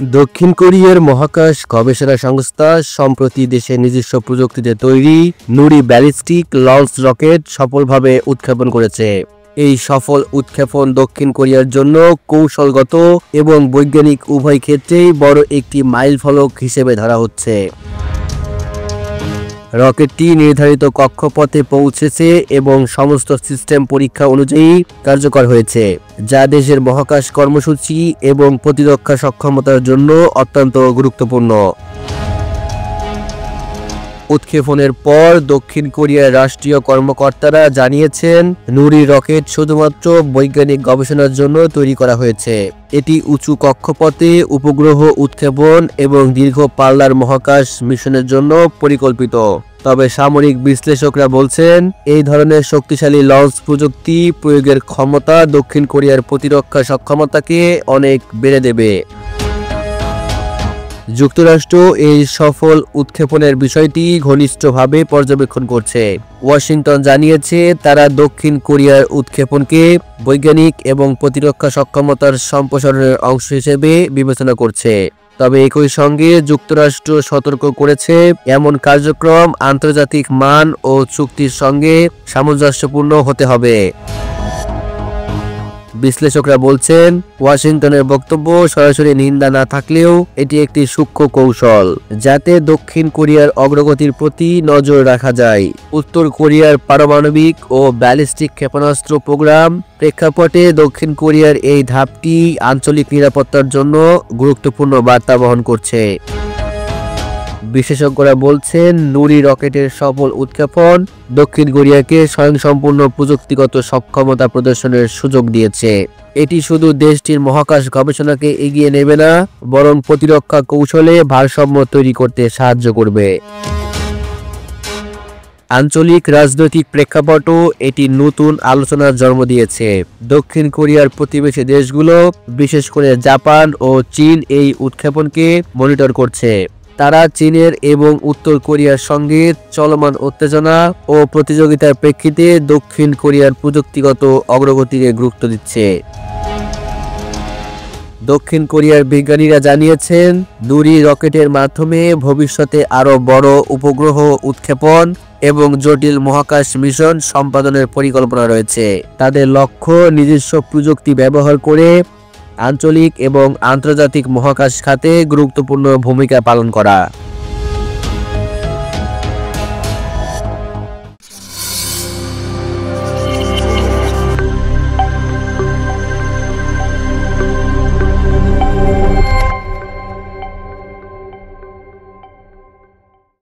দক্ষিণ কোরিয়ার মহাকাশ গবেষণা সংস্থা সম্প্রতি দেশের নিজস্ব প্রযুক্তিতে তৈরি নুরি ব্যালিস্টিক লঞ্চ রকেট সফলভাবে উৎক্ষেপণ করেছে। এই সফল উৎক্ষেপণ দক্ষিণ কোরিয়ার জন্য কৌশলগত এবং বৈজ্ঞানিক উভয় ক্ষেত্রেই বড় একটি মাইলফলক হিসেবে ধরা হচ্ছে। রকেটটি নির্ধারিত কক্ষপথে পৌঁছেছে এবং সমস্ত সিস্টেম পরীক্ষা অনুযায়ী কার্যকর হয়েছে, যা দেশের মহাকাশ কর্মসূচি এবং প্রতিরক্ষা সক্ষমতার জন্য অত্যন্ত গুরুত্বপূর্ণ। উৎক্ষেপণের পর দক্ষিণ কোরিয়ার রাষ্ট্রীয় কর্মকর্তারা জানিয়েছেন, নুরি রকেট শুধুমাত্র বৈজ্ঞানিক গবেষণার জন্য তৈরি করা হয়েছে। এটি উঁচু কক্ষপথে উপগ্রহ উৎক্ষেপণ এবং দীর্ঘ পাল্লার মহাকাশ মিশনের জন্য পরিকল্পিত। তবে সামরিক বিশ্লেষকরা বলছেন, এই ধরনের শক্তিশালী লঞ্চ প্রযুক্তি প্রয়োগের ক্ষমতা দক্ষিণ কোরিয়ার প্রতিরক্ষা সক্ষমতাকে অনেক বেড়ে দেবে। যুক্তরাষ্ট্র এই সফল উৎক্ষেপণের বিষয়টি ঘনিষ্ঠভাবে পর্যবেক্ষণ করছে। ওয়াশিংটন জানিয়েছে, তারা দক্ষিণ কোরিয়ার উৎক্ষেপণকে বৈজ্ঞানিক এবং প্রতিরক্ষা সক্ষমতার সম্প্রসারণের অংশ হিসেবে বিবেচনা করছে। তবে একই সঙ্গে যুক্তরাষ্ট্র সতর্ক করেছে, এমন কার্যক্রম আন্তর্জাতিক মান ও চুক্তির সঙ্গে সামঞ্জস্যপূর্ণ হতে হবে। বিশ্লেষকরা বলছেন, ওয়াশিংটনের বক্তব্য সরাসরি নিন্দা না থাকলেও এটি একটি সূক্ষ্ম কৌশল, যাতে দক্ষিণ কোরিয়ার অগ্রগতির প্রতি নজর রাখা যায়। উত্তর কোরিয়ার পারমাণবিক ও ব্যালিস্টিক ক্ষেপণাস্ত্র প্রোগ্রাম প্রেক্ষাপটে দক্ষিণ কোরিয়ার এই ধাপটি আঞ্চলিক নিরাপত্তার জন্য গুরুত্বপূর্ণ বার্তা বহন করছে। বিশেষজ্ঞরা বলছেন, নুরি রকেটের সফল উৎক্ষেপণ দক্ষিণ কোরিয়াকে স্বয়ংসম্পূর্ণ প্রযুক্তিগত সক্ষমতা প্রদর্শনের সুযোগ দিয়েছে। এটি শুধু দেশটির মহাকাশ গবেষণাকে এগিয়ে নেবে না, বরং প্রতিরক্ষা কৌশলে ভারসাম্য তৈরি করতে সাহায্য করবে। আঞ্চলিক রাজনৈতিক প্রেক্ষাপটও এটি নতুন আলোচনার জন্ম দিয়েছে। দক্ষিণ কোরিয়ার প্রতিবেশী দেশগুলো, বিশেষ করে জাপান ও চীন, এই উৎক্ষেপণকে মনিটর করছে। তারা চীনের এবং উত্তর কোরিয়ার সঙ্গে চলমান উত্তেজনা ও প্রতিযোগিতার প্রেক্ষিতে দক্ষিণ কোরিয়ার প্রযুক্তিগত অগ্রগতিকে গুরুত্ব দিচ্ছে। দক্ষিণ কোরিয়ার বিজ্ঞানীরা জানিয়েছেন, নুরি রকেটের মাধ্যমে ভবিষ্যতে আরও বড় উপগ্রহ উৎক্ষেপণ এবং জটিল মহাকাশ মিশন সম্পাদনের পরিকল্পনা রয়েছে। তাদের লক্ষ্য নিজস্ব প্রযুক্তি ব্যবহার করে আঞ্চলিক এবং আন্তর্জাতিক মহাকাশ খাতে গুরুত্বপূর্ণ ভূমিকা পালন করা।